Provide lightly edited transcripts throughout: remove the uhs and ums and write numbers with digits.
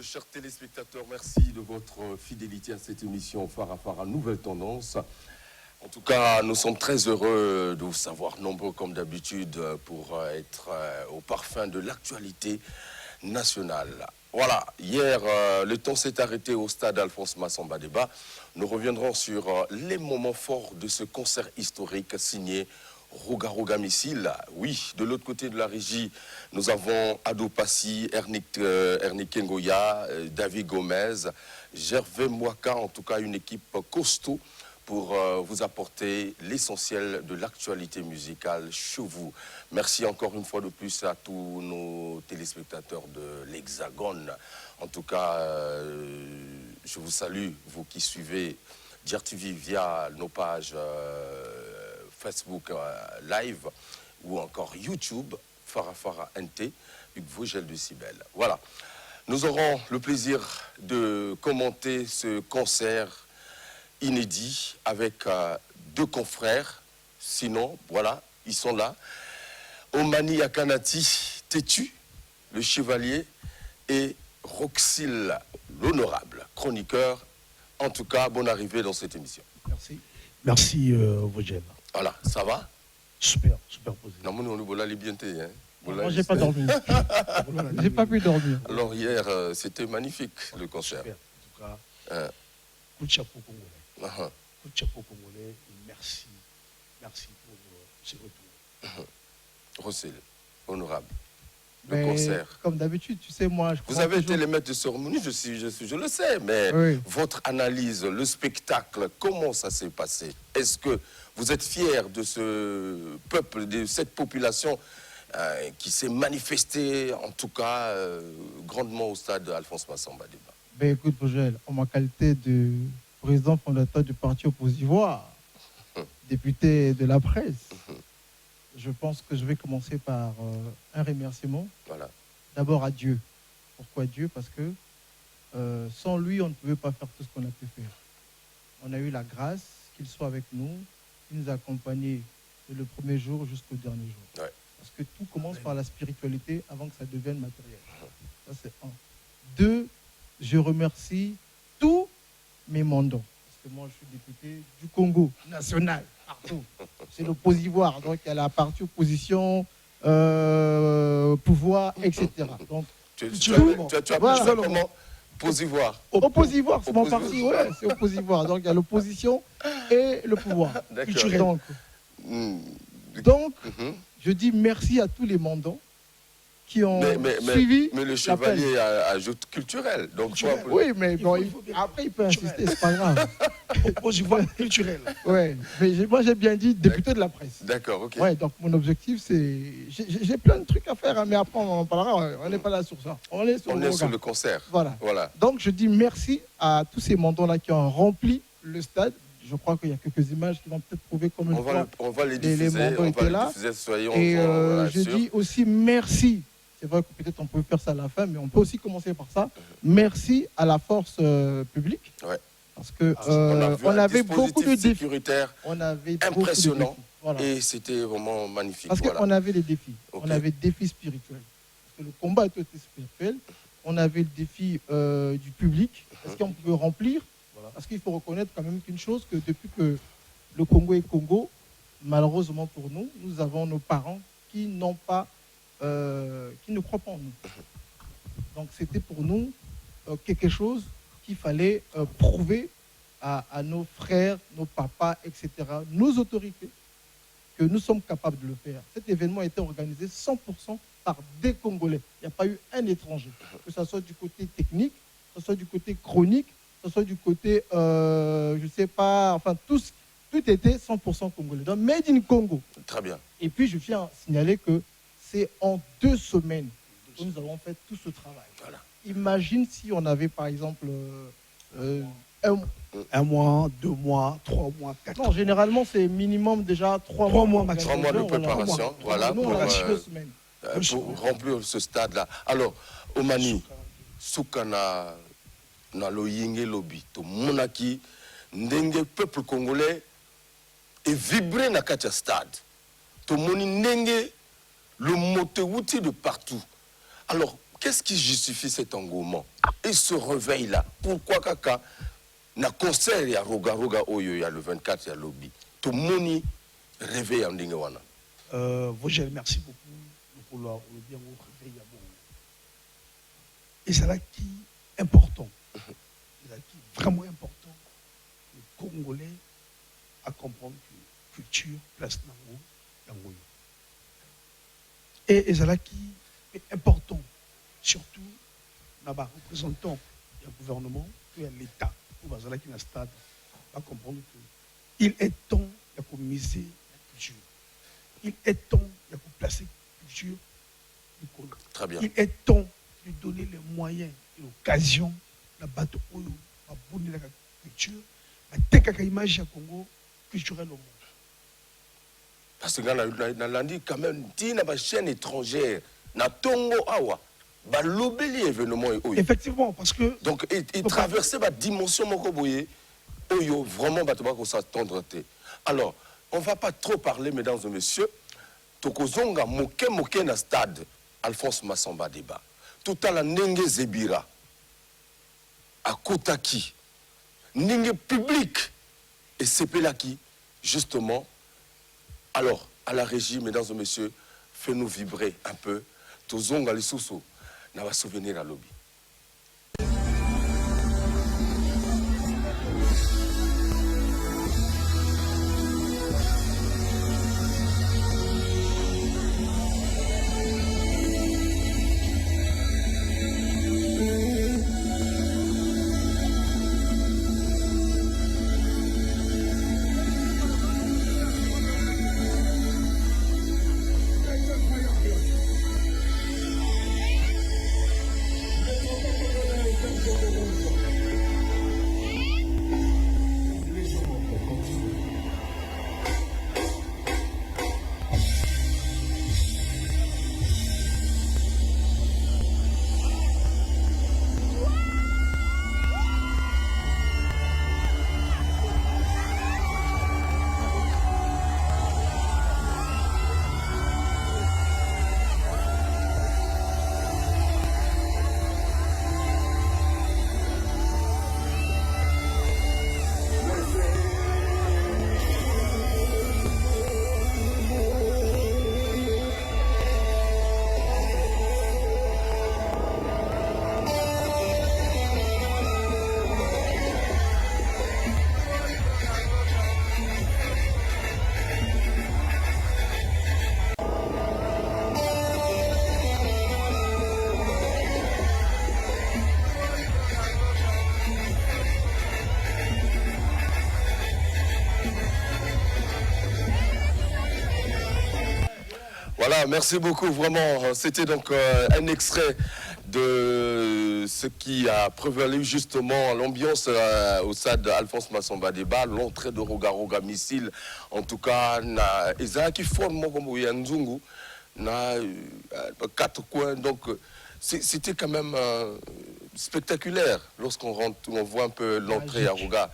chers téléspectateurs, merci de votre fidélité à cette émission Farafara Nouvelle Tendance. En tout cas, nous sommes très heureux de vous savoir nombreux comme d'habitude pour être au parfum de l'actualité nationale. Voilà, hier, le temps s'est arrêté au stade Alphonse Massamba Débat. Nous reviendrons sur les moments forts de ce concert historique signé Roga Roga Missile. Oui, de l'autre côté de la régie, nous avons Ado Passi, Ernick Ngoya, David Gomez, Gervais Mwaka, en tout cas une équipe costaud pour vous apporter l'essentiel de l'actualité musicale chez vous. Merci encore une fois de plus à tous nos téléspectateurs de l'Hexagone. En tout cas, je vous salue, vous qui suivez DIRTV via nos pages Facebook Live ou encore YouTube, Farafara NT, Hugues Vogel de Cybèle. Voilà. Nous aurons le plaisir de commenter ce concert inédit avec deux confrères. Sinon, voilà, ils sont là. Omani Akanati Tétu, le chevalier, et Roxil, l'honorable chroniqueur. En tout cas, bonne arrivée dans cette émission. Merci. Merci, Vogel. Voilà, ça va? Super, super posé. Non, mais on l'a bien été, hein. Moi, j'ai pas dormi. J'ai pas pu dormir. Alors hier, c'était magnifique, le concert. Super. En tout cas, coup de chapeau congolais. Coup de chapeau congolais. Et merci. Merci pour ce retour. Rossel, honorable. Mais Le concert. comme d'habitude, tu sais, moi, Vous avez été les maîtres de cérémonie, je le sais, mais oui. Votre analyse, le spectacle, comment ça s'est passé? Est-ce que vous êtes fiers de ce peuple, de cette population qui s'est manifestée, en tout cas, grandement au stade Alphonse Massamba Débat? Ben écoute, Vogel, en ma qualité de président fondateur du parti oppositoire, député de la presse, je pense que je vais commencer par un remerciement. Voilà. D'abord à Dieu. Pourquoi Dieu? Parce que sans lui, on ne pouvait pas faire tout ce qu'on a pu faire. On a eu la grâce qu'il soit avec nous. Il nous a accompagnés le premier jour jusqu'au dernier jour. Ouais. Parce que tout commence par la spiritualité avant que ça devienne matériel. Ça, c'est un. Deux, je remercie tous mes mandants. Parce que moi, je suis député du Congo national, partout. C'est l'oppositoire. Donc, il y a la partie opposition, pouvoir, etc. Donc, Tu as comment Oppositoire. Oppositoire, c'est mon parti, ouais, c'est oppositoire. Donc, il y a l'opposition et le pouvoir. D'accord. Donc, je dis merci à tous les mandants qui ont suivi. Mais le chevalier ajoute culturel. Donc, oui, mais bon, après, il peut insister, c'est pas grave. Oppositoire culturel. Ouais, mais moi, j'ai bien dit député de la presse. D'accord, ok. Ouais, donc mon objectif, c'est. J'ai plein de trucs à faire, hein, mais après, on en parlera. On n'est pas là sur ça. On est sur le concert. Voilà. Donc, je dis merci à tous ces mandants-là qui ont rempli le stade. Je crois qu'il y a quelques images qui vont peut-être prouver comme une fois. On va les diffuser. Les mandants étaient là. Et je dis aussi merci. C'est vrai que peut-être on peut faire ça à la fin, mais on peut aussi commencer par ça. Merci à la force publique. Ouais. Parce que on avait beaucoup de défis. Sécuritaire impressionnant. Voilà. Et c'était vraiment magnifique. Parce qu'on avait des défis. Okay. On avait des défis spirituels. Parce que le combat était spirituel. On avait le défi du public. Est-ce qu'on pouvait remplir? Parce qu'il faut reconnaître quand même qu'une chose, que depuis que le Congo est Congo, malheureusement pour nous, nous avons nos parents qui n'ont pas qui ne croient pas en nous. Donc c'était pour nous quelque chose qu'il fallait prouver à nos frères, nos papas, etc., nos autorités, que nous sommes capables de le faire. Cet événement a été organisé 100% par des Congolais. Il n'y a pas eu un étranger. Que ce soit du côté technique, que ce soit du côté chronique, que ce soit du côté, je ne sais pas, enfin tout était 100% congolais. Donc Made in Congo. Très bien. Et puis je viens signaler que c'est en 2 semaines que nous avons fait tout ce travail. Voilà. Imagine si on avait, par exemple, un mois, 2 mois, 3 mois, 4 mois. Non, généralement, c'est minimum déjà 3 mois maximum. 3 mois de préparation, voilà, nous, on a 2 semaines. Pour remplir ce stade-là. Alors, Omani, Soukana, na loyenge lobi, to monaki, ndenge peuple congolais est vibré na katia stade. To moni ndenge le motewuti de partout. Alors, qu'est-ce qui justifie cet engouement et ce réveil-là? Pourquoi Kaka na concert ya Roga Roga Oyo ya le 24 ya lobby? Tout le monde réveille en Dingawana. Vogel, merci beaucoup pour le bien au réveil. Et c'est là qui est important. C'est là qui est vraiment important. Le Congolais à comprendre que culture place dans le et c'est là qui est important, surtout dans les représentants du gouvernement et de l'État, pour les gens qui dans stade, à comprendre qu'il est temps de miser la culture. Il est temps de placer la culture du Congo. Très bien. Il est temps de donner les moyens et l'occasion de battre la culture, de faire image du Congo culturel au monde. Parce que dans l'Andi, quand même, dit dans la chaîne étrangère, dans Tongo Awa, bah l'obéli événement est oyo. Effectivement, parce que. Donc, il traversait la dimension Mokoboye, oyo, vraiment, bah, tu vas s'attendre. Alors, on ne va pas trop parler, mesdames et messieurs. Tokozonga moke na stade, Alphonse Massamba débat. Tout à la Nenge Zebira, à Kotaki, Nenge public, et c'est Pelaki, justement. Alors, à la régie, mesdames et messieurs, fais-nous vibrer un peu. Tozonga les sous-sous, n'a pas souvenir à lobby. Voilà, merci beaucoup, vraiment. C'était donc un extrait de ce qui a prévalu justement l'ambiance au stade d'Alphonse Massamba débat, l'entrée de Roga Roga Missile, en tout cas, Isaac qui forme comme Yanzungu, na 4 coins, donc c'était quand même spectaculaire lorsqu'on rentre, on voit un peu l'entrée à Roga.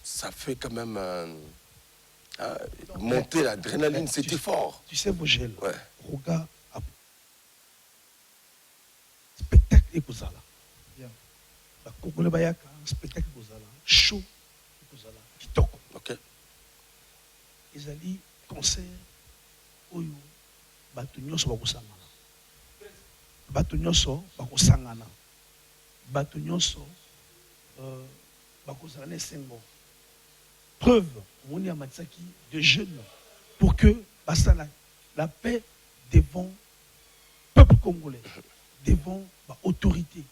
Ça fait quand même monter l'adrénaline, c'était fort. Tu sais, Vogel, ouais. Roga a spectacle et Kozala. La Congolais Bayaka, spectacle et Kozala. Show et Kozala. Kitoko. Ok. Ils allaient concert, Oyo, Batunyoso Bakosangana. Batunyoso Bakosangana. Batunyoso Bakosangana Sengo. Preuve, on y a Matsaki de jeunes pour que la paix devant le peuple congolais, devant l'autorité.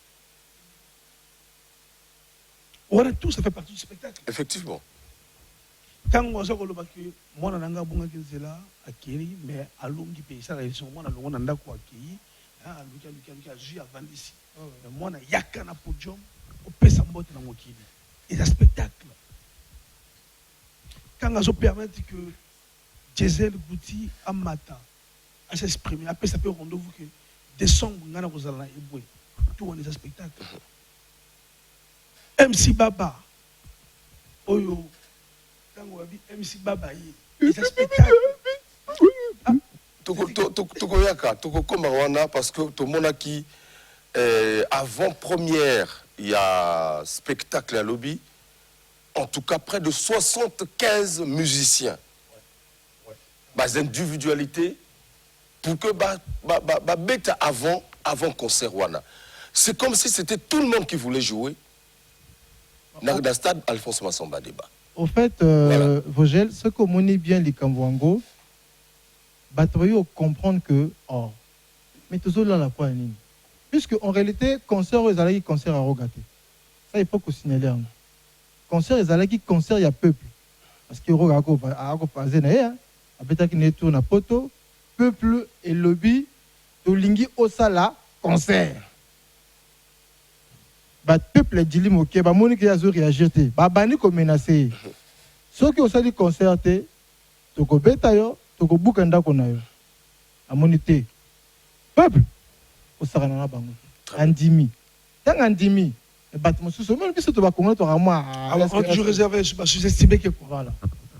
On a tout, ça fait partie du spectacle. Effectivement. Quand on a dit que moi, je suis là, mais à longue pays, ça, moi, je suis là, je suis à Vandisi. Moi, je suis à un podium, on peut s'embêter dans mon kili. Et c'est un spectacle. Quand on permettre que Gisèle Gouti Amata à s'exprimer, après ça peut rendez-vous que des sons on a tout on est un spectacle. MC Baba, Oyo, quand on a dit MC Baba, c'est un spectacle. Tokoyaka, Tokokoma wana, parce que tout le monde qui avant-première, il y a spectacle à lobby. En tout cas, près de 75 musiciens. Bas individualité pour que bêta avant concert wana. C'est comme si c'était tout le monde qui voulait jouer. Dans le stade Alphonse Massamba débat. Au fait, Vogel, ce que l'on est bien les Kamwango, Batoyo comprendre que mais toujours là la quoi puisque en réalité concert ils allaient concert à regater. Ça il faut qu'on signale. Concert ils allaient concert il y a peuple parce que Rogago a passer na peut-être qu'il est tourne à poto peuple et lobby to lingi osala concert. Ba peuple dit moké ba moni ki azo réagir té ba bani ko menacer ceux qui osali concerté to ko beta yo to ko bukanda ko na yo amoni té peuple osaka na bango andimi tant andimi bat mosusu même biso to ba kongo to ramwa alors je réservé je sous-estimé que quoi voilà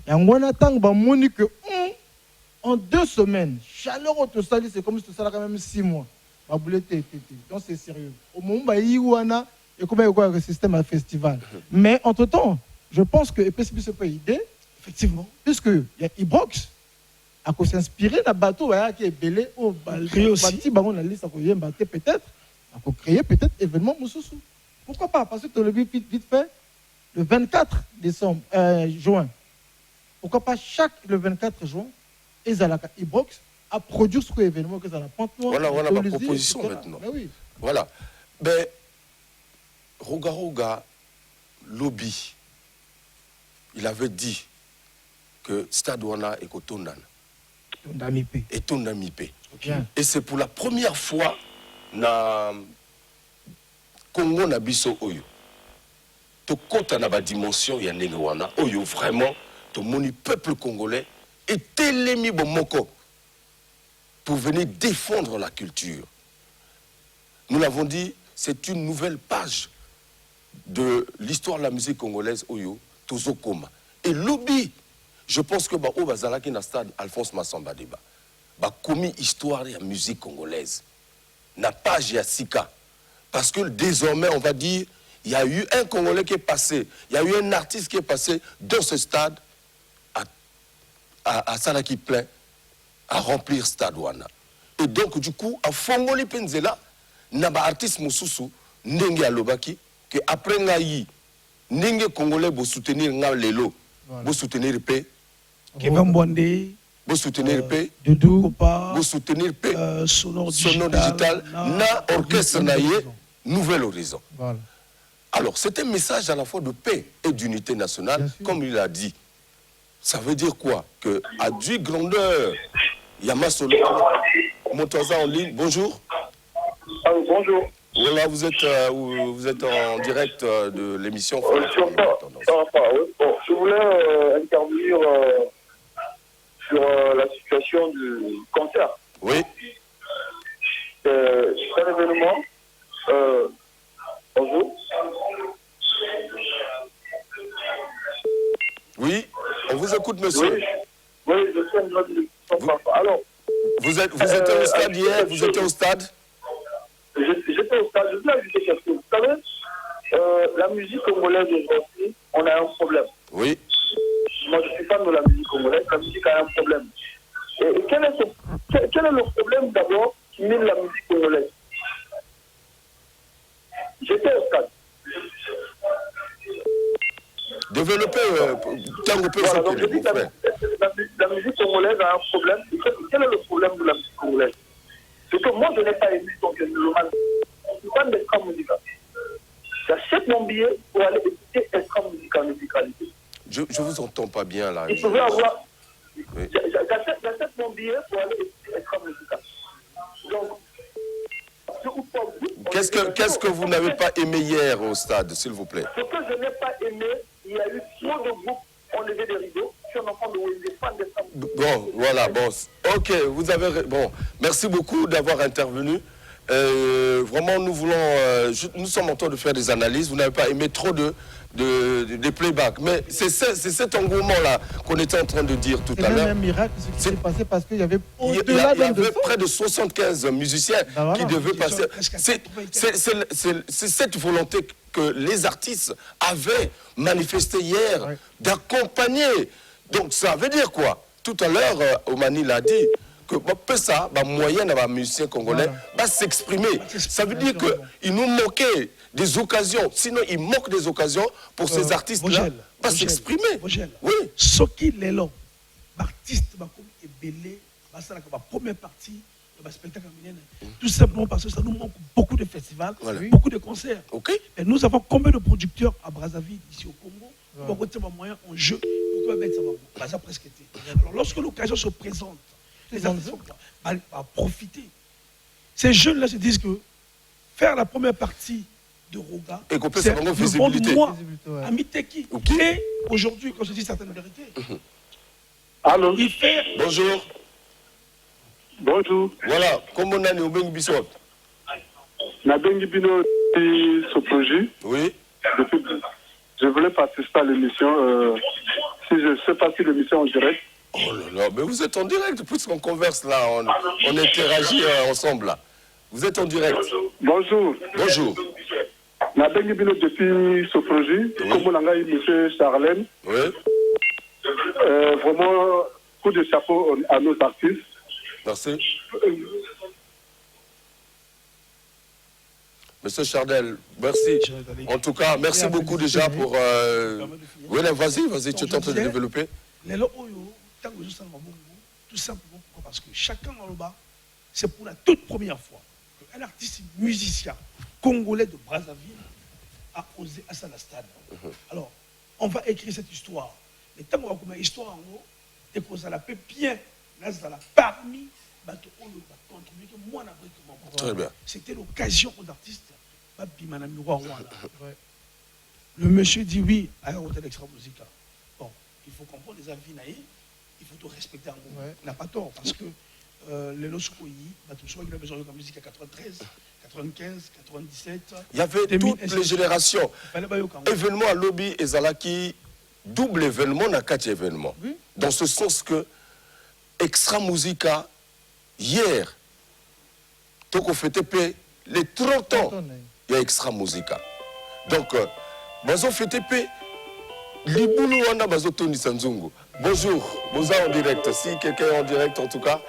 yangona tant ba moni que en 2 semaines chaleur au sali c'est comme si tout ça quand même 6 mois ba bouleté donc c'est sérieux au moment ba yiwana et comment il y a un système à festival. Mais entre-temps, je pense que PSP peut aider, effectivement, puisque il y a Ibrox, à cause s'inspirer d'un bateau qui est belé, au bâti, on a liste à peut-être, à créer peut-être événement Moussoussou. Pourquoi pas? Parce que tu le vite fait, le 24 décembre, juin. Pourquoi pas le 24 juin, Ibrox a produit ce événement que ça la pente noire. Voilà ma proposition maintenant. Mais oui. Voilà. Ben, Roga Lobby, il avait dit que Stade Wana est Kotondan. Et Tondamipé. Et c'est pour la première fois na Congo na biso oyo. To kota na ba dimension ya ndenge wana oyo vraiment to moni peuple congolais est télémi bomoko pour venir défendre la culture. Nous l'avons dit, c'est une nouvelle page de l'histoire de la musique congolaise Oyo, Tozokoma. Et lobby, je pense que au Bazalaki na stade Alphonse Massamba débat. Commis histoire de la musique congolaise. Na page ya Sika. Parce que désormais, on va dire, il y a eu un Congolais qui est passé, il y a eu un artiste qui est passé dans ce stade à Salaki plein, à remplir stade Wana. Et donc, du coup, à Fongoli Penzela, naba artiste Moussousou, Ndenge Alobaki, que après ngayi ninge congolais bo soutenir nga lelo bo soutenir paix Kevin Bondé bo soutenir paix Doudou bo soutenir paix sonore digital na orchestre naie Nouvel Horizon. Voilà. Alors c'est un message à la fois de paix et d'unité nationale comme il a dit. Ça veut dire quoi? Que à Dieu grandeur Yamasolo Montoisa en ligne. Bonjour. Bonjour. Voilà, vous êtes en direct de l'émission. Je voulais intervenir sur la situation du concert. Oui. C'est un événement. Bonjour. Oui, on vous écoute, monsieur. Oui, je suis en train de... Alors, vous êtes au stade hier, vous étiez au stade? J'étais au stade, je voulais ajouter quelque chose. Vous savez, la musique congolaise aujourd'hui, on a un problème. Oui. Moi, je suis fan de la musique congolaise, la musique a un problème. Et quel est le problème d'abord qui mine la musique congolaise? J'étais au stade. Développez tant que voilà, donc je dis que la musique congolaise a un problème. Et quel est le problème de la musique congolaise? C'est que moi, je n'ai pas aimé son Kenoloman. Je suis fan d'Extra Musical. J'achète mon billet pour aller écouter Extra Musical musicalité. Je vous entends pas bien là. Et je veux avoir... Oui. J'achète mon billet pour aller écouter Extra Musical. Donc, qu'est-ce que vous n'avez pas aimé hier au stade, s'il vous plaît? Ce que je n'ai pas aimé, il y a eu trop de groupes ont levé des rideaux. Je suis un enfant de fans d'Extra Musical. Bon, voilà, bon. Ok, vous avez... Bon, merci beaucoup d'avoir intervenu. Vraiment, nous sommes en train de faire des analyses. Vous n'avez pas aimé trop de des playbacks. Mais c'est cet engouement-là qu'on était en train de dire tout à l'heure. C'est un miracle ce qui s'est passé parce qu'il y avait Il y au-delà avait près de 75 musiciens qui devaient passer. C'est cette volonté que les artistes avaient manifesté hier d'accompagner. Donc ça veut dire quoi? Tout à l'heure, Omani l'a dit, que ça, moyen d'un musicien congolais va s'exprimer. Ça veut dire qu'il nous manquait des occasions. Sinon, il manque des occasions pour ces artistes-là pas s'exprimer. Oui. Ce qui est là, l'artiste va comme ébélé, va faire la première partie de spectacle tout simplement parce que ça nous manque beaucoup de festivals, beaucoup de concerts. Et nous avons combien de producteurs à Brazzaville, ici au Congo, beaucoup de moyens en jeu pour mettre ça presque été. Alors lorsque l'occasion se présente, les artistes vont profiter. Ces jeunes-là se disent que faire la première partie de Roga, c'est le bon de moi, à Miteki. Et aujourd'hui, quand je dis certaines vérités, allô? Il fait... Bonjour. Bonjour. Voilà, comment on a au Bengi Bissot? Nabengi Bino ce projet. Oui. Je voulais participer à l'émission. Si je ne sais pas si l'émission en direct. Oh là là, mais vous êtes en direct, puisqu'on converse là, on interagit ensemble là. Vous être en direct. Bonjour. Bonjour. Nabengi Bino depuis ce projet. Comme on a eu M. Charlène. Oui. Vraiment, coup de chapeau à nos artistes. Merci. Monsieur Chardel, merci. En tout cas, merci beaucoup déjà pour... Oui, vas-y, tu es en train de développer. Tout simplement parce que chacun en bas, c'est pour la toute première fois qu'un artiste musicien congolais de Brazzaville a osé à la stade. Alors, on va écrire cette histoire. Mais tant qu'on va comme histoire en haut, et qu'on a la paix bien, là, parmi très bien. C'était l'occasion aux artistes. Le monsieur dit oui à un hôtel extra musical. Bon, il faut comprendre les avis naïfs, il faut tout respecter en gros. Il n'a pas tort parce que les Loskoyi, il a besoin de la musique à 93, 95, 97. Il y avait 2000, toutes les générations. Événement à Lobby et Zalaki, double événement, n'a quatre événements. Oui. Dans ce sens que Extra Musica, hier, donc on fêtait les 30 ans, il y a Extra Musica. Donc, bazo fêté Liboulou Wanda bazo Tony Sanzungu. Bonjour, vous êtes en direct. Si quelqu'un est en direct, en tout cas,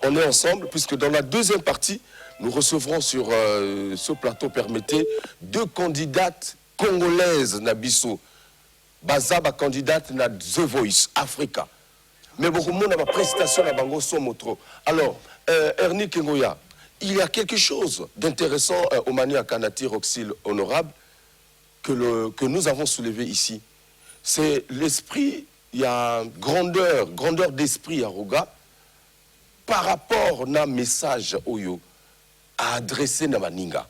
on est ensemble, puisque dans la deuxième partie, nous recevrons sur ce plateau, permettez, 2 candidates congolaises, Nabiso. Bazaba candidate na The Voice Africa. Mais beaucoup de monde a ma prestation à Bango Somotro. Alors, Ernie Kengoya, il y a quelque chose d'intéressant au Mani Akanati Roxil Honorable que nous avons soulevé ici. C'est l'esprit, il y a grandeur d'esprit à Roga par rapport à un message Oyo à adresser à Maninga.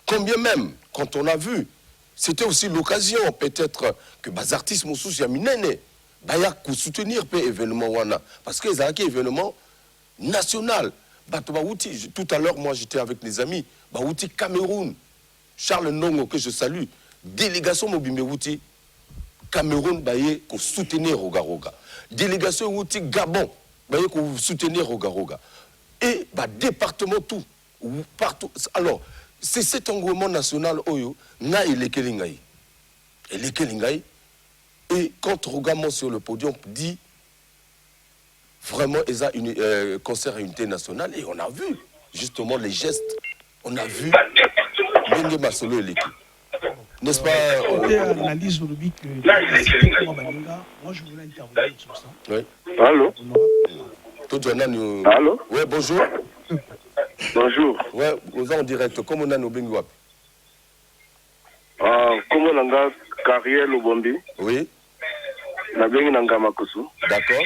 Combien même, quand on a vu, c'était aussi l'occasion peut-être que les artistes Moussous Yaminene pour soutenir l'événement Wana. Parce que c'est un événement national. Tout à l'heure, moi j'étais avec les amis. Baouti Cameroun, Charles Nongo que je salue, délégation Mobimbe Wouti, Cameroun pour soutenir Roga. Délégation Wouti Gabon, pour soutenir Roga. Et département tout, partout. Alors, c'est cet engouement national Oyo, na il est Kelingaï. Et quand Rogamo sur le podium dit vraiment ils a une concert à unité nationale, et on a vu justement les gestes, on a vu Bengue Masolo et l'équipe. N'est-ce pas analyse au lobby que moi je voulais intervenir sur ça. Oui. Allô? Allô? Oui, bonjour. Bonjour. Oui, vous êtes en direct. Comment on a nos Benguap? Comment on a carrière le Bombi? Oui. La Bengue Nanga Makosu. D'accord.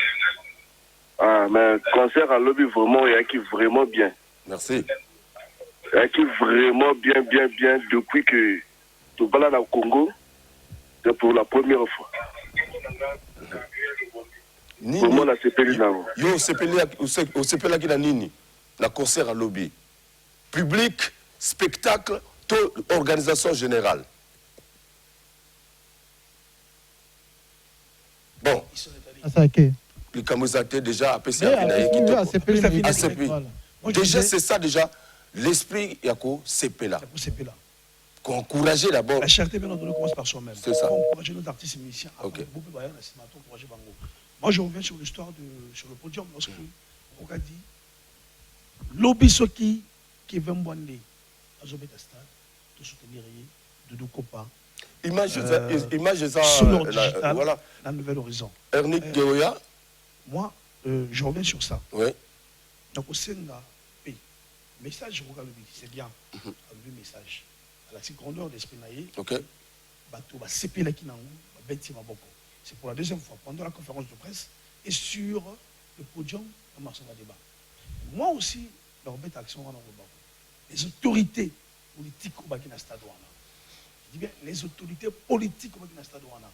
Mais concert à lobby vraiment, il y a qui vraiment bien. Merci. Il y a qui vraiment bien depuis que tu balades au Congo, c'est pour la première fois. Comment la CPL là? Yo CPL qui na nini? La concert à lobby. Public, spectacle, organisation générale. Bon. Asake. Le Kamuzate déjà a passé Mais à Finaye qui ACP. Déjà, c'est ça, déjà. L'esprit, Yako, c'est là. C'est là. Encourager d'abord. La charité, bien entendu, commence par soi-même. C'est ça. Encourager nos artistes et musiciens. Moi, je reviens sur l'histoire sur le podium lorsque on a dit Lobisoki qui veut m'boiner à Zobeta Stade, de soutenir Doudou Kopa. Image ça. Sur leur digital, voilà. dans le Nouvel Horizon. Ernick Geoya. Moi, je reviens sur ça. Oui. Donc, au Sénat, message, je regarde c'est bien. Le message. À la grandeur d'esprit naïe. Ok. C'est pour la deuxième fois pendant la conférence de presse et sur le podium de Massamba Débat. Moi aussi, leur bête action les autorités politiques au Bakina Stadouana. Je dis bien les autorités politiques au Bakina Stadouana.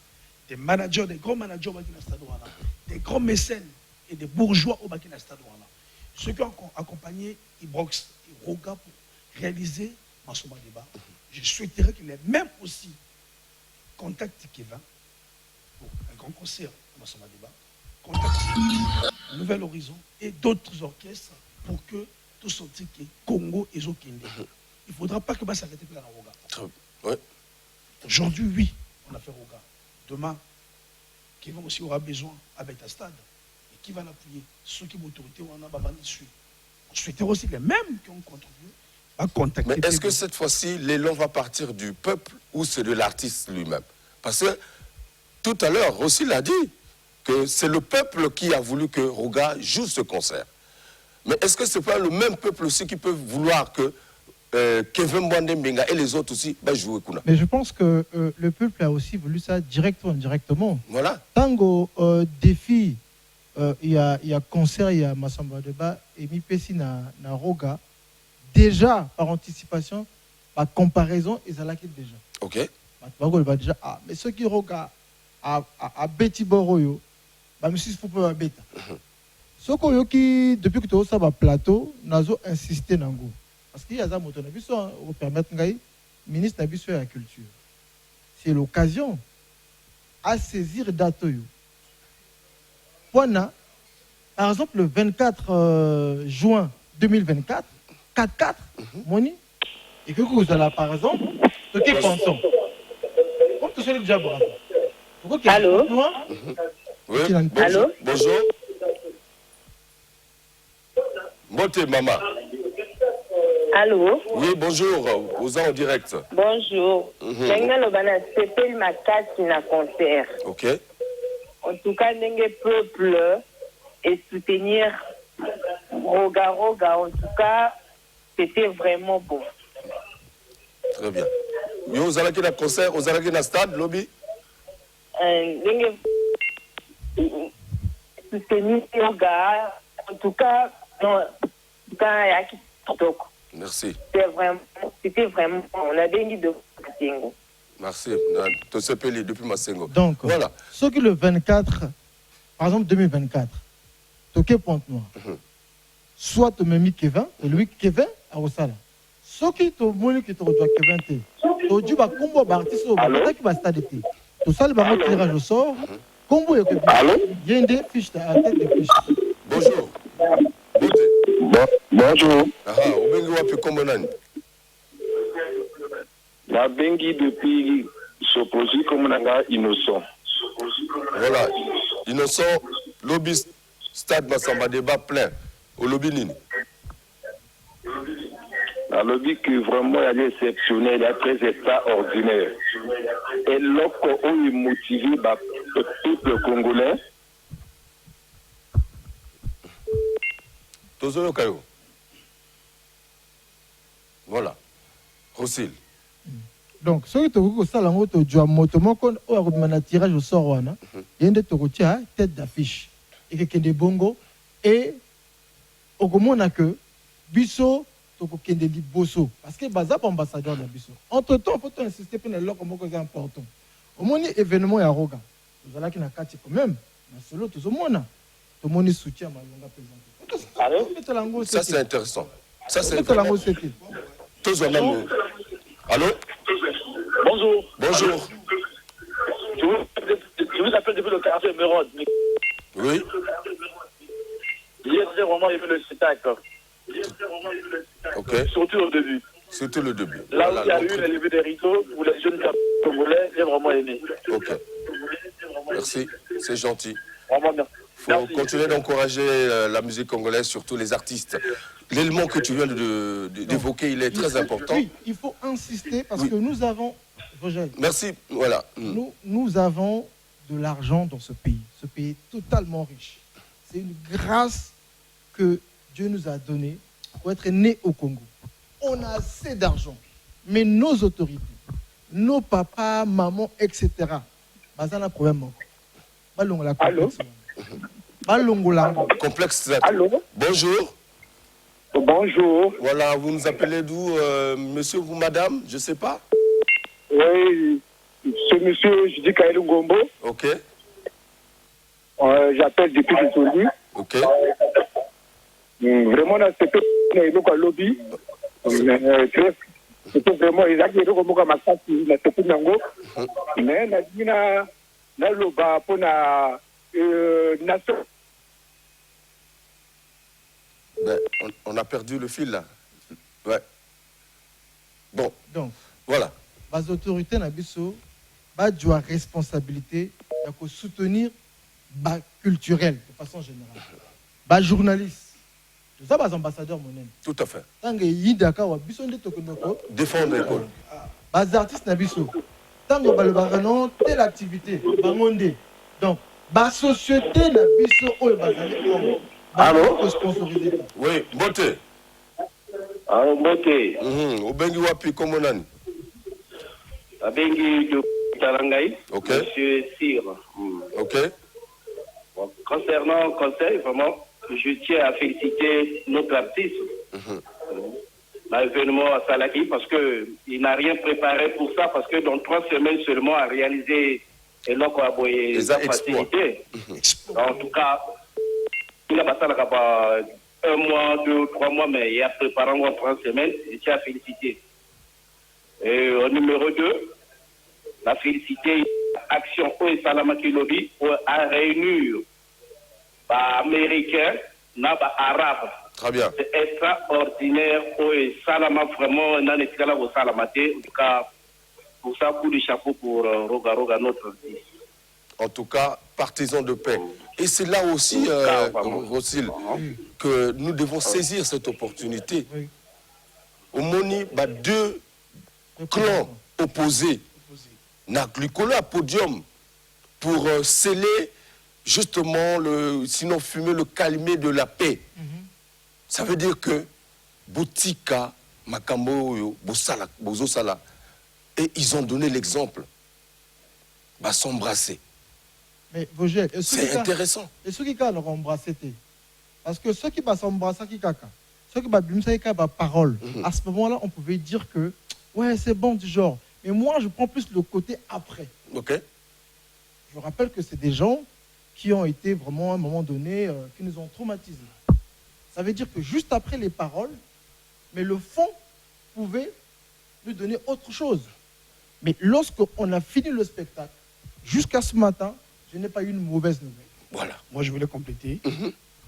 Des managers, des grands managers au Bakina Stadouana. Des grands mécènes et des bourgeois au Bakina Stadouana. Ceux qui ont accompagné Ibrox et Roga pour réaliser Massamba Débat. Je souhaiterais qu'il ait même aussi contacté Kevin pour un grand concert à Massamba Débat, contacté Nouvel Horizon et d'autres orchestres pour que tout sortir que Congo et Zokinde. Il ne faudra pas que ça s'arrête plus à Roga. Ouais. Aujourd'hui, oui, on a fait Roga. Demain, Kevin aussi aura besoin avec un stade. Et qui va l'appuyer? Ceux qui ont l'autorité, on a besoin de suivre. On souhaiterait aussi les mêmes qui ont contribué. Mais est-ce que cette fois-ci, l'élan va partir du peuple ou c'est de l'artiste lui-même? Parce que tout à l'heure, Rossi l'a dit, que c'est le peuple qui a voulu que Roga joue ce concert. Mais est-ce que ce n'est pas le même peuple aussi qui peut vouloir que Kevin Mwande Mbenga et les autres aussi jouent Kuna? Mais je pense que le peuple a aussi voulu ça directement, indirectement. Voilà. Tango défi, il y a concert, il y a Massamba Débat et Mipesi na Roga. Déjà, par anticipation, par comparaison, ils allaient déjà. Ok. Déjà, mais ceux qui regardent à Betty Boroyo, je suis pour Beta. Ceux qui, depuis que tu as ça plateau, nous avons insisté dans le parce qu'il y a des motos qui permettent le ministre de la Culture. C'est l'occasion à saisir date. Par exemple, le 24 juin 2024, 4-4, Moni, et que vous allez, par exemple, ce qui est pensant. Comme tu sais déjà bravo. Allô? Oui, allô? Bonjour. Montez, maman. Allô? Oui, bonjour, aux en direct. Bonjour. C'est ma carte qui n'a concert. Ok. En tout cas, le peuple et soutenir Roga. En tout cas, c'était vraiment beau. Très bien. Vous allez à un concert, vous allez à un stade, lobby? Soutenir Roga. En tout cas, merci. C'était vraiment, on a béni de Masengo. Merci. Depuis Masengo. Donc, voilà. Ce qui le 24, par exemple 2024, Toké Pointe-Noire, soit tu m'as Kevin, et lui Kevin à Osala. Ce qui te montre que tu dois Kevin, tu dis que combo artiste au bas qui va stade. Tout ça, le bas tirage au sort. Combo et Kevin. Il y a des fiches à tête de fiches. Bonjour. Bonjour. Obengi wapi Komonani? La Bengi depuis Soposi Komonanga Innocent. Voilà. Innocent, lobby stade Massamba Débat plein. Au lobby Nini. Un lobby qui vraiment est exceptionnel, est très extraordinaire. Et l'autre est motivé par le peuple congolais. Tozoyo Kayo. Voilà. Rosil. Donc, ce qui est ça, tu as un tirage au sort, il y a une tête d'affiche. Et que des bongo. Et au moment que Bisso, tu as des bosso. Parce que Bazap ambassadeur de Bisso. Entre-temps, il faut insister pour les lois comme c'est important. Au moment événement, il y a Roga. Vous allez qu'il y a quand même. Mais solo, tout le monde. Tout le monde soutient ma longue présentation. Ça, c'est intéressant. Ça, c'est intéressant. Allô? Bonjour. Bonjour. Je vous appelle depuis le quartier Mérode. Oui. J'ai vraiment aimé le spectacle. Ok. Surtout au début. C'était le début. Là Voilà, où il y a eu la levée des rideaux, où les jeunes congolais, j'ai vraiment aimé. Ok. Merci, c'est gentil. Vraiment merci. Il faut continuer d'encourager la musique congolaise, surtout les artistes. L'élément que tu viens d'évoquer, il est très important. Oui, il faut insister parce Oui. que nous avons, Roger, Merci, voilà. nous avons de l'argent dans ce pays. Ce pays est totalement riche. C'est une grâce que Dieu nous a donnée pour être né au Congo. On a assez d'argent. Mais nos autorités, nos papas, mamans, etc., ils ont un problème. Allô? Complexe. Allô? Bonjour. Bonjour. Voilà, vous nous appelez d'où, monsieur ou madame? Je ne sais pas. Oui, ce monsieur, je dis Kaïlou Gombo. Ok, J'appelle depuis Lissoli. ok. Vraiment, c'était un lobby. C'était vraiment exact. Comme ma carte, la Topou Nango. Mais na loba pour na nation. Ben, on a perdu le fil là. Ouais. Bon, Donc, voilà. les autorités n'abisso, ont responsabilité de soutenir les culturels de façon générale. Les journalistes, les ambassadeurs monnaie. Tout à fait. Tant que yidaka wa biso nde tokonoko. Défendre l'école. Les artistes n'abisso. Tant que le baron telle activité, bangonde. Donc, la société n'abisso oyo bazali. Allô? Sponsorisé. Oui, Mbote. Alors, Moté, Obengi wapi komonani. Abengi de Tarangaï, Ok. monsieur Cyr. Ok. Bon, concernant le conseil, vraiment, je tiens à féliciter notre artiste. L'événement à Salaki, parce qu'il n'a rien préparé pour ça, parce que dans 3 semaines seulement, a réalisé et donc a Les facilité. En tout cas, il a passé là 1 mois, 2 ou 3 mois, mais il a préparé en 3 semaines. Je tiens à féliciter. Et au numéro 2, la félicité Action O et Salamaki Lobby à réunir les Américains, les Arabes. Très bien. C'est extraordinaire. O et Salama, vraiment, dans les cas au Salamate. En tout cas, pour ça, coup de chapeau pour Roga Roga, notre artiste. En tout cas, partisans de paix. Et c'est là aussi, Rosil, que nous devons saisir cette opportunité. Oui. Au Moni, 2 clans opposés n'a glycolé à podium pour sceller justement sinon fumer le calmer de la paix. Ça veut dire que Boutika, Makambo, Bozosala, et ils ont donné l'exemple. Va s'embrasser. Mais Vogel, C'est intéressant. Et ceux qui ont embrassé, parce que ceux qui vont s'embrasser, ceux qui vont parole, à ce moment-là, on pouvait dire que, ouais, c'est bon du genre. Mais moi, je prends plus le côté après. Ok. Je rappelle que c'est des gens qui ont été vraiment, à un moment donné, qui nous ont traumatisés. Ça veut dire que juste après les paroles, mais le fond pouvait nous donner autre chose. Mais lorsqu'on a fini le spectacle, jusqu'à ce matin, je n'ai pas eu une mauvaise nouvelle. Voilà. Moi, je voulais compléter.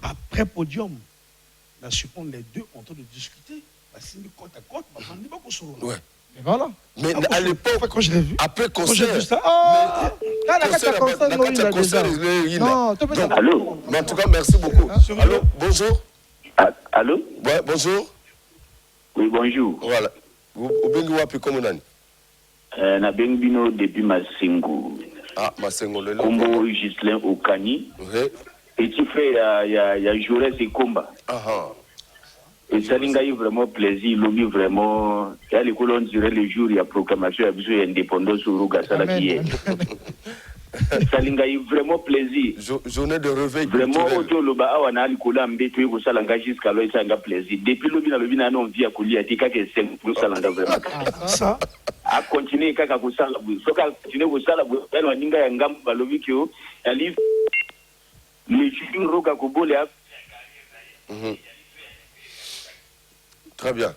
Après podium, là, je suppose les deux en train de discuter. C'est côte à côte. Ouais. Et voilà. Mais à l'époque, quand je l'ai vu, après quand j'ai concert, vu ça, non, allô. Mais en tout cas, merci beaucoup. Allô, bonjour. Allô? Ouais, bonjour. Oui, bonjour. Voilà. Obengi wapi komonani. Nabengi bino depuis Masengo. Ah, Masengo le Kombo Gislain Okani. Oui. Petit frère, il y a Jaurès et Komba. Et ça n'a vraiment plaisir, l'objet vraiment. Il y a les colons dirait les jours, il y a proclamation, il y a besoin d'indépendance sur Roga Salaki. Ça n'a vraiment plaisir. Journée de réveil. Vraiment, autour de l'Oba, on a l'Ikola Mbéto, il faut ça l'engage jusqu'à l'heure, ça a plaisir. Depuis l'Obi, on vit à Koulia, il y a quelques 5 pour ça l'engage vraiment. Ça. À continuer, quand on a continué, on a elle a dit un gamme, Balovikio, un livre, les jours Roga Koboléa. Très bien.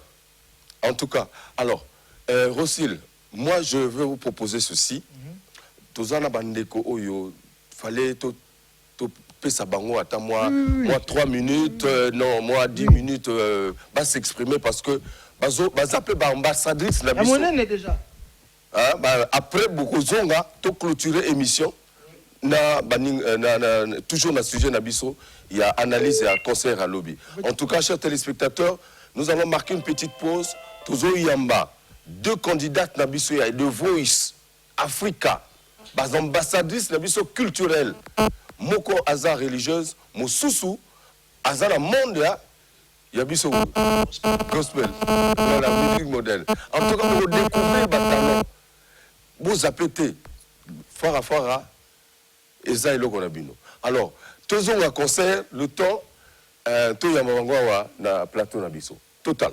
En tout cas, alors, Rosil, moi je veux vous proposer ceci. Tozana bandeko oyo fallait ça bango attends moi 3 minutes non moi 10 minutes va s'exprimer parce que appelé ambassadrice la monnaie déjà après beaucoup zonga to clôturer émission toujours dans le sujet Nabiso, il y a analyse et un concert à lobby. En tout cas, chers téléspectateurs, nous allons marquer une petite pause. Tozo Yamba, 2 candidates Nabiso, il y a The Voice Africa, les ambassadrices Nabiso culturelles, Moko Aza religieuse, Mosusu, Aza la monde, il y a Biso gospel, la musique modèle. En tout cas, vous découvrez le talent. Vous appelez Fara. Et ça est le Konabino. Alors, tous un concert, le temps, tout y a na plateau Nabiso. Total.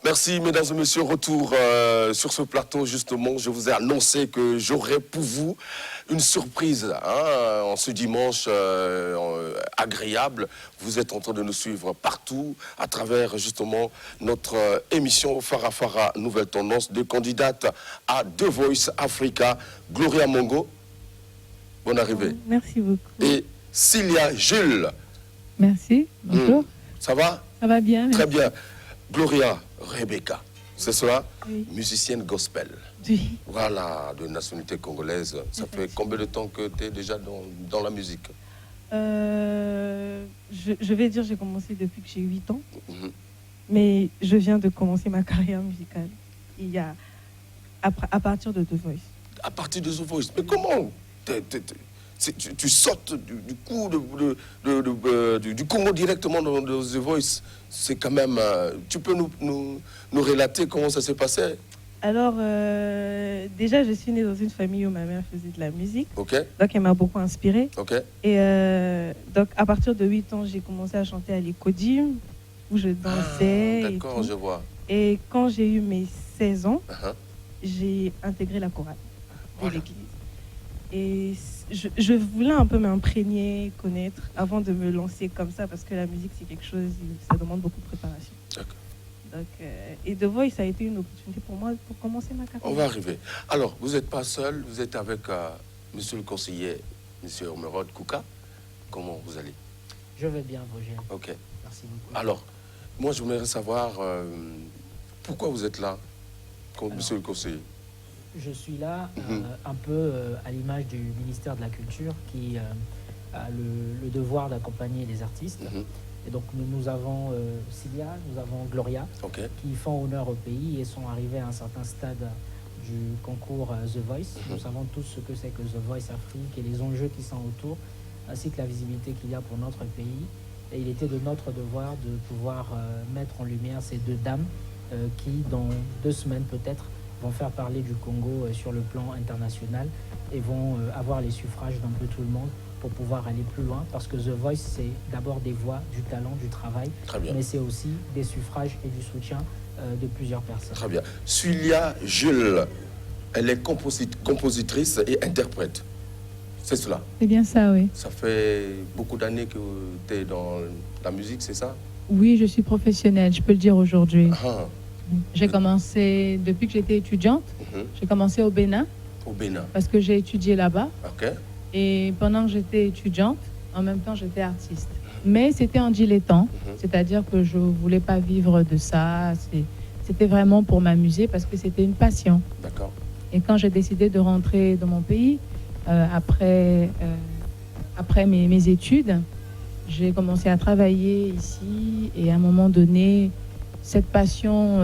Merci, mesdames et messieurs. Retour sur ce plateau, justement. Je vous ai annoncé que j'aurais pour vous une surprise en ce dimanche agréable. Vous êtes en train de nous suivre partout à travers, justement, notre émission Farafara Nouvelle Tendance de candidate à The Voice Africa, Gloria Mongo. Bonne arrivée. Merci beaucoup. Et Cilia Jules. Merci. Bonjour. Ça va? Ça va bien. Très bien. Gloria Rebecca, c'est cela? Oui. Musicienne gospel. Oui. Voilà, de nationalité congolaise. Ça fait combien de temps que tu es déjà dans la musique? Je vais dire j'ai commencé depuis que j'ai 8 ans. Mais je viens de commencer ma carrière musicale il y a à partir de The Voice. À partir de The Voice. Mais comment tu sautes du coup du Congo directement dans The Voice. C'est quand même... tu peux nous relater comment ça s'est passé? Alors, déjà, je suis née dans une famille où ma mère faisait de la musique. Ok. Donc, elle m'a beaucoup inspirée. Ok. Et donc, à partir de 8 ans, j'ai commencé à chanter à l'Écodim, où je dansais. D'accord, je vois. Et quand j'ai eu mes 16 ans, j'ai intégré la chorale de l'église. Et je voulais un peu m'imprégner, connaître, avant de me lancer comme ça, parce que la musique, c'est quelque chose, ça demande beaucoup de préparation. D'accord. Donc, et The Voice, ça a été une opportunité pour moi pour commencer ma carrière. On va arriver. Alors, vous n'êtes pas seul, vous êtes avec monsieur le conseiller, monsieur Omerod Kouka. Comment vous allez? Je vais bien, Roger. Ok. Merci beaucoup. Alors, moi, je voudrais savoir pourquoi vous êtes là, monsieur le conseiller. Je suis là un peu à l'image du ministère de la Culture qui a le devoir d'accompagner les artistes. Et donc nous avons Cilia, nous avons Gloria qui font honneur au pays et sont arrivés à un certain stade du concours The Voice. Nous savons tous ce que c'est que The Voice Afrique et les enjeux qui sont autour, ainsi que la visibilité qu'il y a pour notre pays. Et il était de notre devoir de pouvoir mettre en lumière ces deux dames qui, dans 2 semaines peut-être, vont faire parler du Congo sur le plan international et vont avoir les suffrages d'un peu tout le monde pour pouvoir aller plus loin. Parce que The Voice, c'est d'abord des voix, du talent, du travail, mais c'est aussi des suffrages et du soutien de plusieurs personnes. Très bien. Sulia Jules, elle est compositrice et interprète. C'est cela? C'est bien ça, oui. Ça fait beaucoup d'années que tu es dans la musique, c'est ça? Oui, je suis professionnelle, je peux le dire aujourd'hui. J'ai commencé, depuis que j'étais étudiante, j'ai commencé au Bénin. Au Bénin. Parce que j'ai étudié là-bas. Ok. Et pendant que j'étais étudiante, en même temps, j'étais artiste. Mais c'était en dilettant, c'est-à-dire que je ne voulais pas vivre de ça. C'était vraiment pour m'amuser parce que c'était une passion. D'accord. Et quand j'ai décidé de rentrer dans mon pays, après mes études, j'ai commencé à travailler ici et à un moment donné, cette passion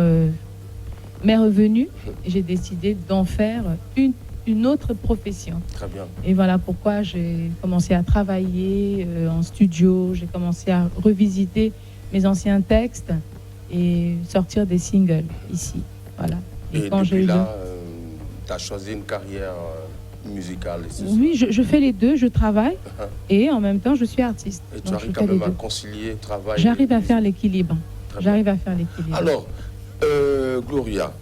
m'est revenue et j'ai décidé d'en faire une autre profession. Très bien. Et voilà pourquoi j'ai commencé à travailler en studio, j'ai commencé à revisiter mes anciens textes et sortir des singles ici. Voilà. Et quand depuis là, tu as choisi une carrière musicale. Oui, je fais les deux, je travaille et en même temps je suis artiste. Et tu arrives quand même à concilier travail. J'arrive à faire l'équilibre. J'arrive à faire l'équilibre. Alors, Gloria,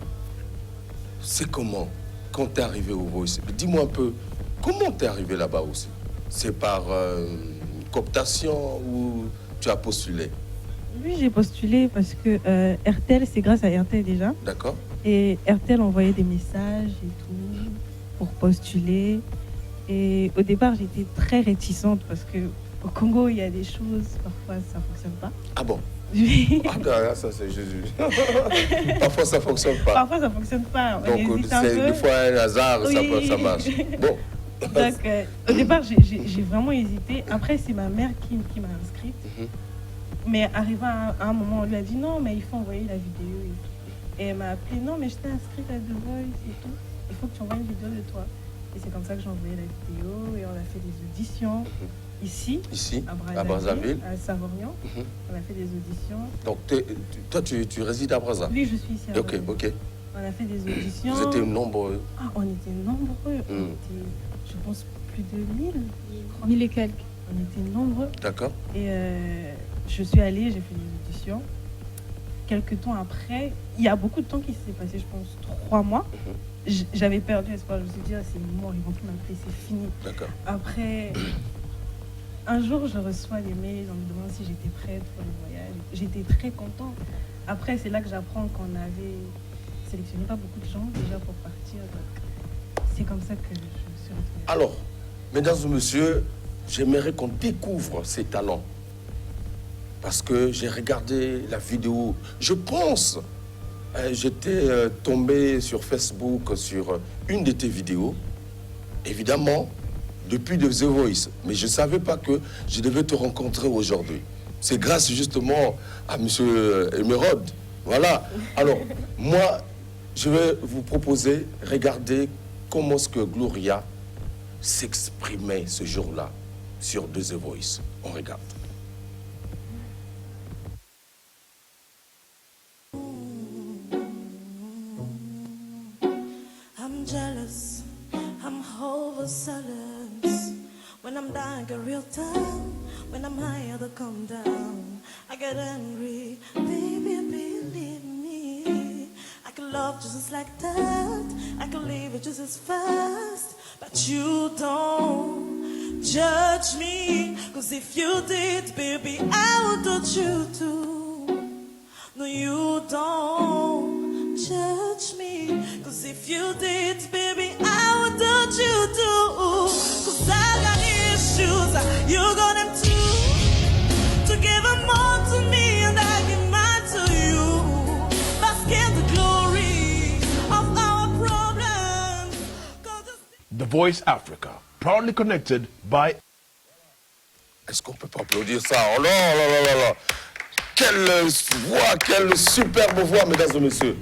c'est comment quand tu es arrivée au Voice? Dis-moi un peu, comment tu es arrivée là-bas aussi? C'est par cooptation ou tu as postulé? Oui, j'ai postulé parce que RTL, c'est grâce à RTL déjà. D'accord. Et RTL envoyait des messages et tout pour postuler. Et au départ, j'étais très réticente parce que au Congo, il y a des choses, parfois ça ne fonctionne pas. Ah bon? Oui. Ah, ça c'est Jésus. Parfois ça ne fonctionne pas. Parfois ça ne fonctionne pas. Donc c'est des fois un hasard, oui. ça marche. Bon. Donc au départ, j'ai vraiment hésité. Après, c'est ma mère qui m'a inscrite. Mais arrivé à un moment, on lui a dit non, mais il faut envoyer la vidéo. Et elle m'a appelé, non, mais je t'ai inscrite à The Voice et tout. Il faut que tu envoies une vidéo de toi. Et c'est comme ça que j'ai envoyé la vidéo et on a fait des auditions ici à Brazzaville, à Savorian. On a fait des auditions. Donc toi, tu résides à Brazzaville? Oui, je suis ici à Brazzaville. Ok. On a fait des auditions. Vous étiez nombreux? Ah, on était nombreux. On était, je pense, plus de 1000. 1000 et quelques. On était nombreux. D'accord. Et je suis allée, j'ai fait des auditions. Quelques temps après, il y a beaucoup de temps qui s'est passé, je pense 3 mois. J'avais perdu espoir, je me suis dit, c'est mort, ils vont plus m'appeler, c'est fini. D'accord. Après, un jour, je reçois des mails, on me demande si j'étais prête pour le voyage. J'étais très contente. Après, c'est là que j'apprends qu'on avait sélectionné pas beaucoup de gens déjà pour partir. C'est comme ça que je me suis retrouvée. Alors, mesdames et messieurs, j'aimerais qu'on découvre ces talents. Parce que j'ai regardé la vidéo, je pense, j'étais tombé sur Facebook sur une de tes vidéos, évidemment, depuis The Voice, mais je ne savais pas que je devais te rencontrer aujourd'hui. C'est grâce justement à M. Emeraude. Voilà. Alors, moi, je vais vous proposer, regardez comment est-ce que Gloria s'exprimait ce jour-là sur The Voice. On regarde. Jealous, I'm overzealous. When I'm down, I get real down. When I'm high, I come down. I get angry, baby, believe me. I can love just like that. I can leave it just as fast. But you don't judge me. Cause if you did, baby, I would do you too. No, you don't judge me. Cause if you did, baby, I would do you too. Cause I got issues, you got them too. To give them all to me and I give mine to you. Bask in the glory of our problems. The Voice Africa, proudly connected by... Est-ce qu'on peut pas applaudir ça? Oh là là là là là! Quelle voix, quelle superbe voix, mesdames et messieurs!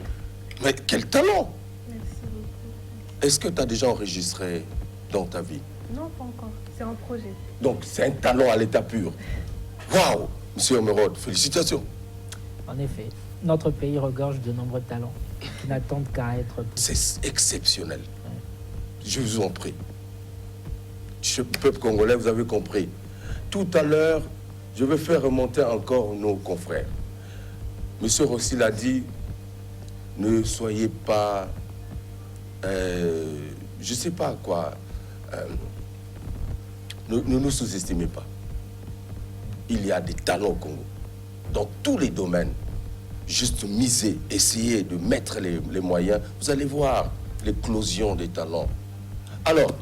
Mais quel talent! Merci beaucoup. Est-ce que tu as déjà enregistré dans ta vie? Non, pas encore. C'est un projet. Donc, c'est un talent à l'état pur. Waouh, monsieur Emeraude, félicitations. En effet, notre pays regorge de nombreux talents qui n'attendent qu'à être... C'est exceptionnel. Je vous en prie. Peuple congolais, vous avez compris. Tout à l'heure, je vais faire remonter encore nos confrères. Monsieur Rossi l'a dit, ne soyez pas... je ne sais pas quoi. Ne nous sous-estimez pas. Il y a des talents au Congo. Dans tous les domaines. Juste miser, essayer de mettre les moyens. Vous allez voir l'éclosion des talents. Alors,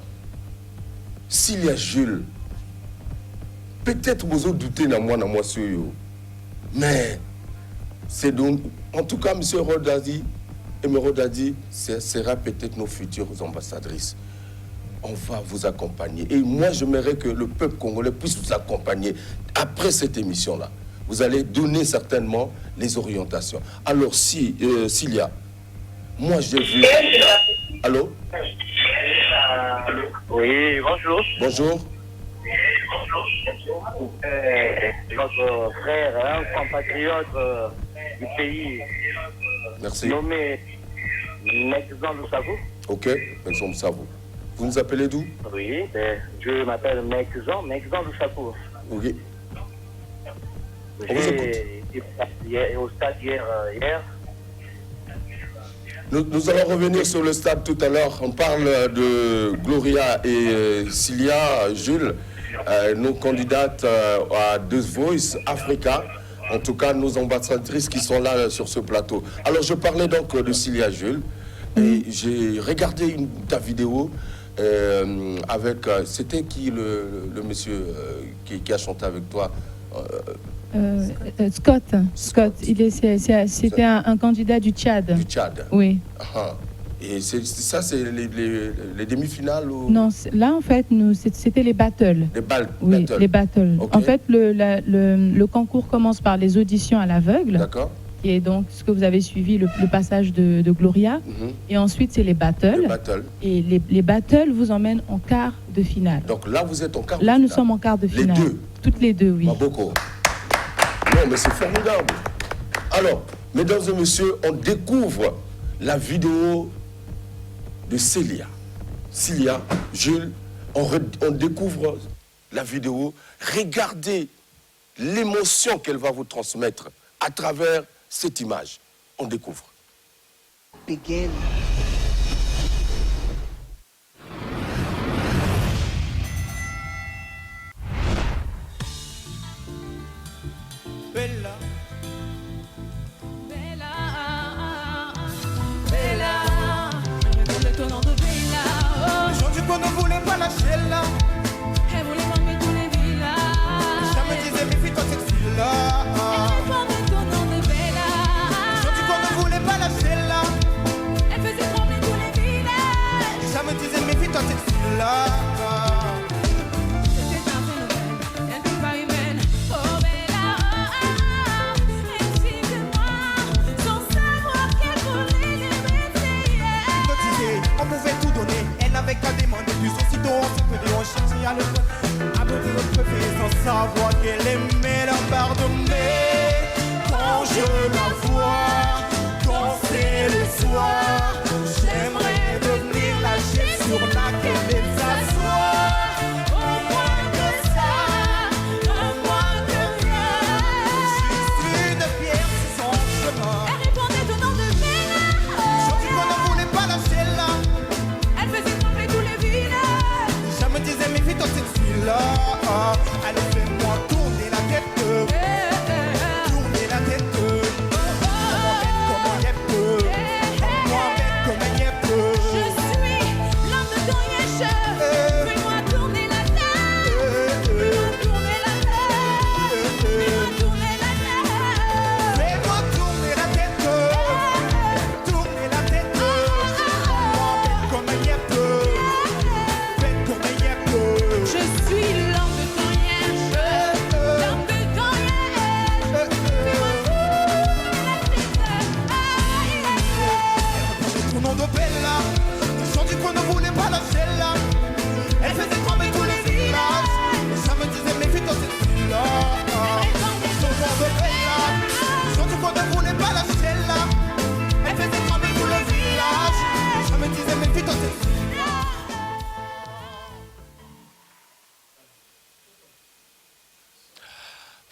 s'il y a Jules, peut-être vous doutez dans moi sur eux. Mais, c'est donc... En tout cas, M. Emeraude a dit, ce sera peut-être nos futures ambassadrices. On va vous accompagner. Et moi, j'aimerais que le peuple congolais puisse vous accompagner après cette émission-là. Vous allez donner certainement les orientations. Alors, s'il y a... Moi, j'ai vu... Allô? Oui, bonjour. Bonjour. Notre frère, un compatriote du pays, merci, nommé Mekzan Lusabou. Ok, Mekzan Lusabou. Vous nous appelez d'où? Oui, je m'appelle Mekzan Lusabou. Ok. J'étais au stade hier. Nous allons revenir sur le stade tout à l'heure. On parle de Gloria et Cilia, Jules, nos candidates à The Voice Africa. En tout cas, nos ambassadrices qui sont là sur ce plateau. Alors, je parlais donc de Cilia, Jules. Et j'ai regardé ta vidéo avec... C'était qui le monsieur qui a chanté avec toi? Scott. C'était un candidat du Tchad. Du Tchad. Oui. Et ça, c'est les demi-finales ou... Non, là en fait, c'était les battles. Oui, les battles. Okay. En fait, le concours commence par les auditions à l'aveugle. D'accord. Et donc, ce que vous avez suivi, le passage de Gloria. Et ensuite, c'est les battles. Et les battles vous emmènent en quart de finale. Donc là, vous êtes en quart de finale. Là, nous sommes en quart de finale. Les deux? Toutes les deux, oui. Beaucoup. Non, mais c'est formidable. Alors, mesdames et messieurs, on découvre la vidéo de Cilia. Cilia, Jules, on découvre la vidéo. Regardez l'émotion qu'elle va vous transmettre à travers cette image. On découvre. Begin. Bella, le tenant de Bella. Aujourd'hui qu'on ne voulait pas lâcher là. Elle voulait m'emmener tous les villages. Jamais disais méfie-toi cette fille-là. Elle répondait le tenant de Bella. Aujourd'hui qu'on ne voulait pas lâcher là. Elle faisait trembler tous les villages. Jamais disais méfie-toi cette fille-là. Avec un demander plus aussitôt on s'est pris, on cherchait à le faire. Abonner notre fille sans savoir qu'elle aimait la pardonner. Quand je la vois danser le soir, j'aimerais devenir la chaise sur laquelle elle s'assoit. Au moins que ça, au moins que rien. Juste une pierre sur son chemin. Elle répondait au nom de Bella. Aujourd'hui qu'on ne voulait pas lâcher là. Elle faisait trembler tous les villages. Je me disais méfie-toi cette fille-là. Allez fais-moi tourner la tête. Tourner la tête. Comment elle peut. Moi bête comme elle peut. Je suis l'homme de ton yèche. Fais-moi tourner la tête. Fais-moi tourner la tête. Fais-moi tourner la tête. Fais-moi tourner la tête. Tourner la tête. Moi bête comme elle peut. Bête comme elle peut. Je suis l'homme de ton yèche.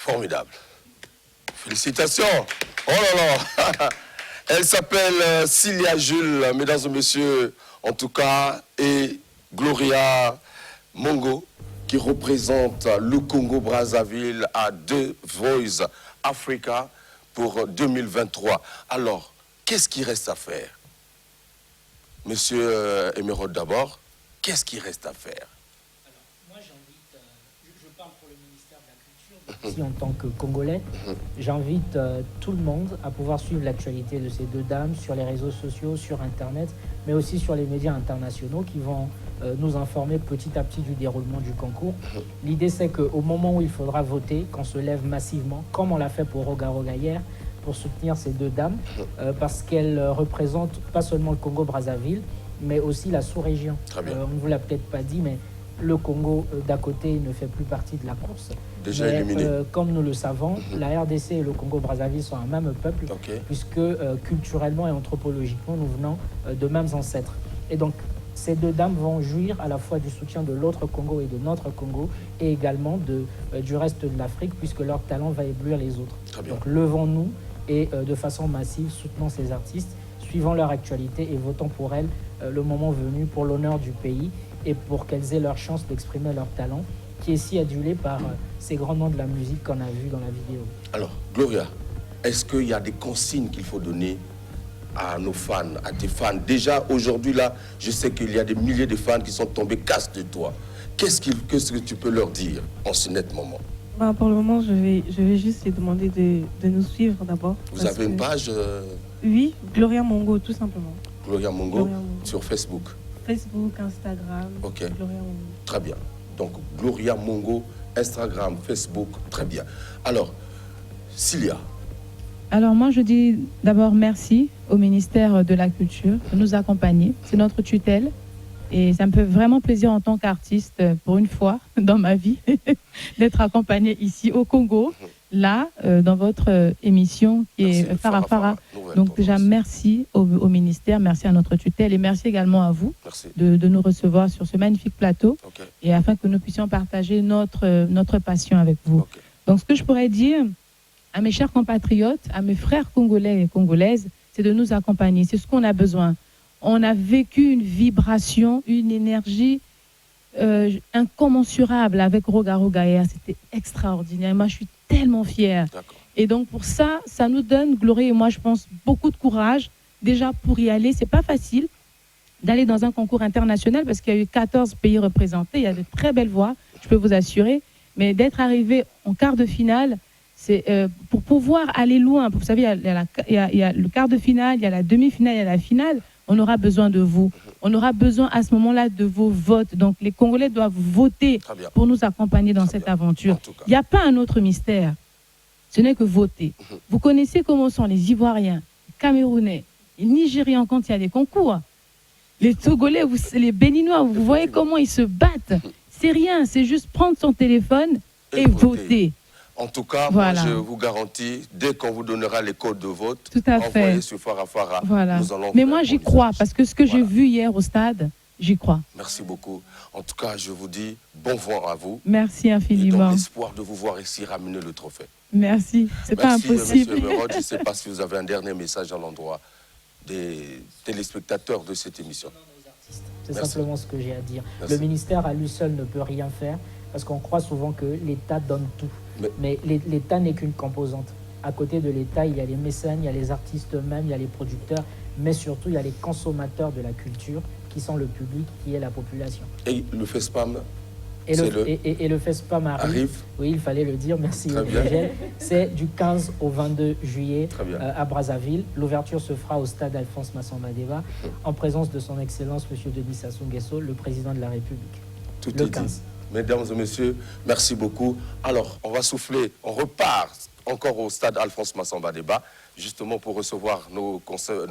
Formidable. Félicitations. Oh là là. Elle s'appelle Cilia Jules, mesdames et messieurs, en tout cas, et Gloria Mongo, qui représente le Congo-Brazzaville à The Voice Africa pour 2023. Alors, qu'est-ce qu'il reste à faire? Monsieur Emeraude d'abord, qu'est-ce qu'il reste à faire? Alors, moi j'invite, je parle pour le ministère de la Culture, ici en tant que Congolais, j'invite tout le monde à pouvoir suivre l'actualité de ces deux dames sur les réseaux sociaux, sur Internet, mais aussi sur les médias internationaux qui vont nous informer petit à petit du déroulement du concours. L'idée c'est qu'au moment où il faudra voter, qu'on se lève massivement, comme on l'a fait pour Roga Roga hier, pour soutenir ces deux dames, parce qu'elles représentent pas seulement le Congo-Brazzaville, mais aussi la sous-région. On ne vous l'a peut-être pas dit, mais le Congo d'à côté ne fait plus partie de la course. Déjà éliminé. Comme nous le savons, la RDC et le Congo-Brazzaville sont un même peuple, puisque culturellement et anthropologiquement, nous venons de mêmes ancêtres. Et donc, ces deux dames vont jouir à la fois du soutien de l'autre Congo et de notre Congo, et également du reste de l'Afrique, puisque leur talent va éblouir les autres. Donc, levons-nous et de façon massive, soutenons ces artistes, suivons leur actualité et votons pour elles le moment venu pour l'honneur du pays et pour qu'elles aient leur chance d'exprimer leur talent, qui est si adulé par ces grands noms de la musique qu'on a vus dans la vidéo. Alors, Gloria, est-ce qu'il y a des consignes qu'il faut donner à nos fans, à tes fans? Déjà, aujourd'hui, là, je sais qu'il y a des milliers de fans qui sont tombés casse de toi. Qu'est-ce que tu peux leur dire en ce net moment? Pour le moment, je vais juste les demander de nous suivre d'abord. Vous avez une page Oui, Gloria Mongo, tout simplement. Gloria Mongo sur Facebook. Facebook, Instagram. Ok. Gloria Mongo. Très bien. Donc, Gloria Mongo, Instagram, Facebook, très bien. Alors, Cilia. Alors moi, je dis d'abord merci au ministère de la Culture de nous accompagner. C'est notre tutelle. Et ça me fait vraiment plaisir en tant qu'artiste, pour une fois dans ma vie, d'être accompagnée ici au Congo, là, dans votre émission qui est Fara Fara. Donc déjà, merci au ministère, merci à notre tutelle et merci également à vous de nous recevoir sur ce magnifique plateau et afin que nous puissions partager notre passion avec vous. Donc ce que je pourrais dire à mes chers compatriotes, à mes frères congolais et congolaises, c'est de nous accompagner. C'est ce qu'on a besoin. On a vécu une vibration, une énergie incommensurable avec Roga Roga hier. C'était extraordinaire. Moi, je suis tellement fière. Et donc, pour ça, ça nous donne, Gloria et moi, je pense, beaucoup de courage. Déjà, pour y aller, c'est pas facile d'aller dans un concours international parce qu'il y a eu 14 pays représentés. Il y a de très belles voix, je peux vous assurer. Mais d'être arrivé en quart de finale, c'est pour pouvoir aller loin. Vous savez, il y a le quart de finale, il y a la demi-finale, il y a la finale. On aura besoin de vous. On aura besoin à ce moment-là de vos votes. Donc les Congolais doivent voter pour nous accompagner dans cette aventure. Il n'y a pas un autre mystère. Ce n'est que voter. Vous connaissez comment sont les Ivoiriens, les Camerounais, les Nigérians quand il y a des concours. Les Togolais, les Béninois, vous voyez comment ils se battent. C'est rien, c'est juste prendre son téléphone et voter. En tout cas, moi, je vous garantis, dès qu'on vous donnera les codes de vote, envoyez sur Fara Fara. Nous allons. Mais moi, j'y crois, parce que ce que j'ai vu hier au stade, j'y crois. Merci beaucoup. En tout cas, je vous dis bon vent à vous. Merci infiniment. Et dans l'espoir de vous voir ici ramener le trophée. Merci. C'est pas impossible. Monsieur Emeraude, je ne sais pas si vous avez un dernier message à l'endroit des téléspectateurs de cette émission. C'est simplement ce que j'ai à dire. Le ministère à lui seul ne peut rien faire, parce qu'on croit souvent que l'État donne tout. Mais l'État n'est qu'une composante. À côté de l'État, il y a les mécènes, il y a les artistes eux-mêmes, il y a les producteurs, mais surtout, il y a les consommateurs de la culture, qui sont le public, qui est la population. Et le FESPAM et le FESPAM arrive. Oui, il fallait le dire, merci. C'est du 15 au 22 juillet à Brazzaville. L'ouverture se fera au stade Alphonse Massamba Deba, en présence de son Excellence, M. Denis Sassou Nguesso, le président de la République. Tout est dit. Mesdames et messieurs, merci beaucoup. Alors, on va souffler, on repart encore au stade Alphonse Massamba Deba, justement pour recevoir nos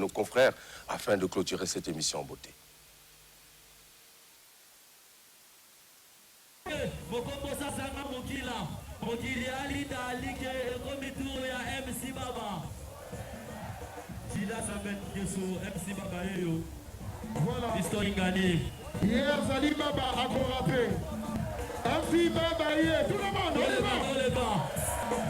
confrères afin de clôturer cette émission en beauté. Hier, Zali Baba a rappé. MC Baba, tout le monde, on y va.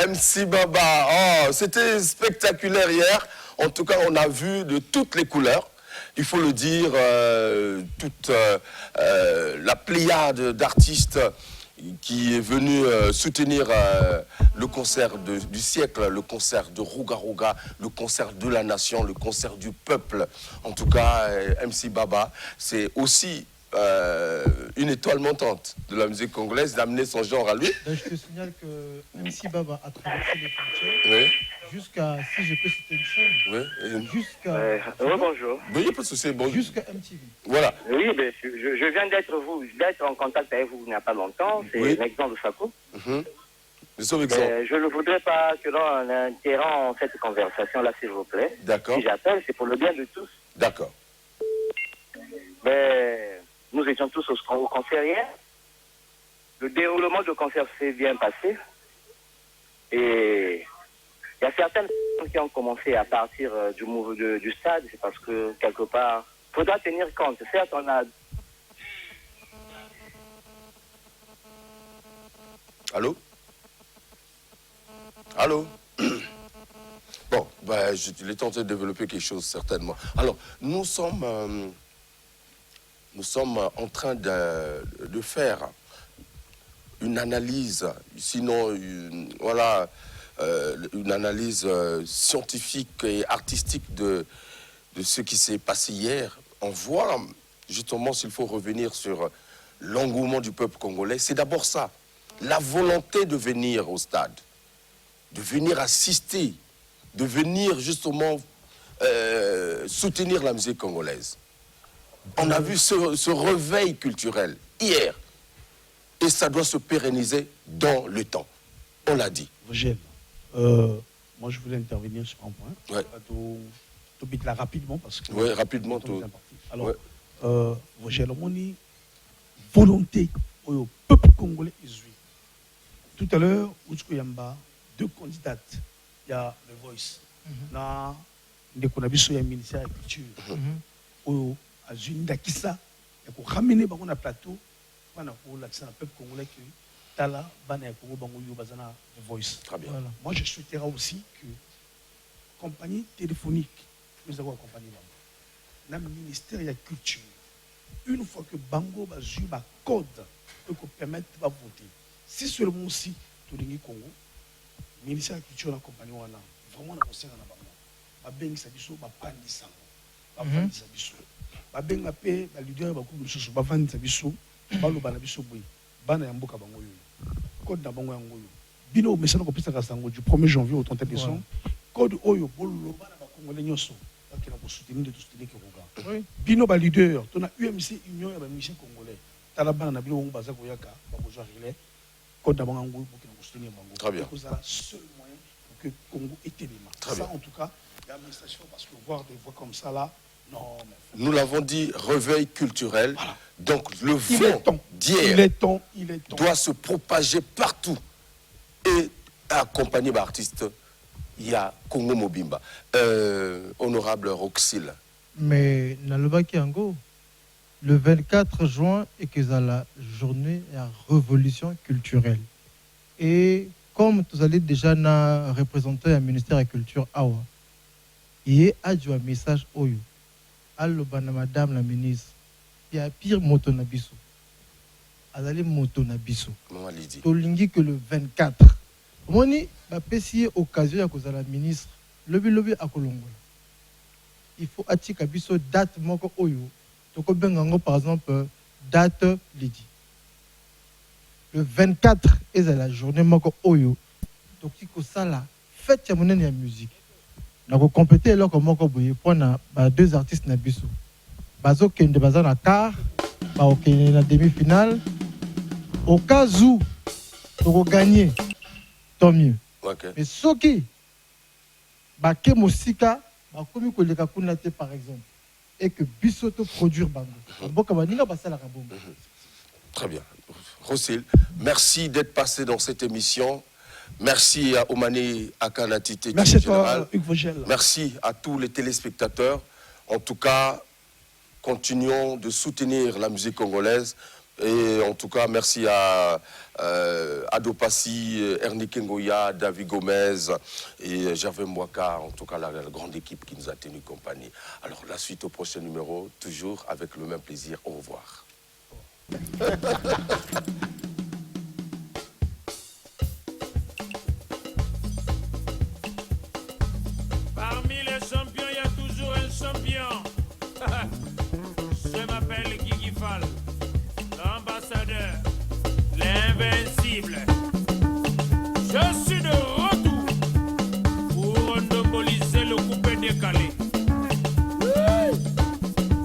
MC Baba, oh, c'était spectaculaire hier. En tout cas, on a vu de toutes les couleurs. Il faut le dire, toute la pléiade d'artistes qui est venue soutenir le concert du siècle, le concert de Rouga Rouga, le concert de la nation, le concert du peuple. En tout cas, MC Baba, c'est aussi une étoile montante de la musique congolaise, d'amener son genre à lui. Ben, je te signale que MC Baba a traversé les frontières jusqu'à, si je peux citer une chaîne, jusqu'à... bonjour. Oui, il n'y a pas de souci. Bon. Jusqu'à MTV. Voilà. Oui, ben, je viens d'être en contact avec vous il n'y a pas longtemps. C'est Nexan de Sako. Je ne voudrais pas que l'on interrompe cette conversation-là, s'il vous plaît. D'accord. Si j'appelle, c'est pour le bien de tous. D'accord. Ben, nous étions tous au concert hier. Le déroulement du concert s'est bien passé. Et il y a certaines personnes qui ont commencé à partir du stade. C'est parce que, quelque part, il faudra tenir compte. Certes, on a... Allô? Allô? Bon, ben, il est tenté de développer quelque chose, certainement. Alors, nous sommes en train de faire une analyse, sinon, une analyse scientifique et artistique de ce qui s'est passé hier. On voit, justement, s'il faut revenir sur l'engouement du peuple congolais, c'est d'abord ça, la volonté de venir au stade, de venir assister, de venir, justement, soutenir la musique congolaise. On a vu ce réveil culturel hier. Et ça doit se pérenniser dans le temps. On l'a dit. Vogel, moi je voulais intervenir sur un point. Ouais. Tout là rapidement parce que... Oui, rapidement. Tout. Alors, Vogel, on dit volonté au peuple congolais est joué. Tout à l'heure, Outskou Yamba, deux candidates. Il y a The Voice. Là, il y a le ministère de la Culture. À Zuni Dakissa, il y a ramener dans le plateau pour l'accès au peuple congolais que Tala, Bana et Congo, Bango, Bazana, The Voice. Très bien. Voilà. Moi, je souhaiterais aussi que compagnie téléphonique, nous avons accompagné le ministère de la Culture. Une fois que Bango va jouer un code pour permettre de voter, si seulement aussi, tout le Congo, le ministère de la Culture accompagne vraiment on a conseillé à Bango. Ben Sabiso, Pan Sango, Pan Sabiso. Babenga pe ba leader ba ku mususu ba vandi biso ba lo bana biso boy bana ya mboka bango yo code na bango yango yo bino mesana ko pesa ka sango du 1er janvier au 31 décembre code oyo bolo bana ba congolais nyoso ba kina ko soutenir de tout ce que roga bino ba leader to na UMC union ya ba musicien congolais tala bana na bino bango baza ko yaka ba ko joindre relais code na bango yango ko kina ko soutenir bango très bien c'est ça seul moyen pour que Congo ait élément ça en tout cas l'administration parce que voir des voix comme ça là. Non, nous l'avons dit, réveil culturel. Voilà. Donc le vent d'hier doit se propager partout et accompagné par l'artiste. Il y a Congo Mobimba. Honorable Roxil. Mais Nalobaki-Ango, le 24 juin est que la journée de la révolution culturelle. Et comme vous allez déjà représenter le ministère de la Culture, il y a un message Oyo. Allo bana madame la ministre, il y a pire moto na biso. Azali moto na biso. Tolingi que le 24. Moni ba pesier occasion ya kozala la ministre. Lobi a Kolongola. Il faut atika biso date moko oyo. Toko bengango par exemple date lidi. Le 24 est la journée moko oyo. Toki ko sala fête ya monene ya musique. Nous avons complété là comme pour deux artistes na biso. Bazo kende baza na quart, ba okene na demi-finale. Au cas où on gagner, tant mieux. Okay. Mais soki Baké Mosika, comme koleka kunate par exemple, et que Bissoto produire bango. Boka baninga basala kabombo. Très bien. Rosil, merci d'être passé dans cette émission. Merci à Omani Akanatite. Merci à toi, Hugues Vogel. Merci à tous les téléspectateurs. En tout cas, continuons de soutenir la musique congolaise. Et en tout cas, merci à Adopassi, Ernike Ngoya, David Gomez et Gervais Mwaka, en tout cas la grande équipe qui nous a tenu compagnie. Alors la suite au prochain numéro, toujours avec le même plaisir. Au revoir. Parmi les champions, il y a toujours un champion. Je m'appelle Guigui Fall, l'ambassadeur, l'invincible. Je suis de retour pour monopoliser le coupé décalé.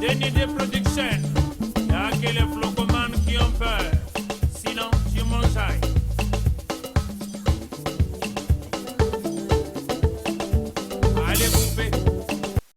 Denis de Production.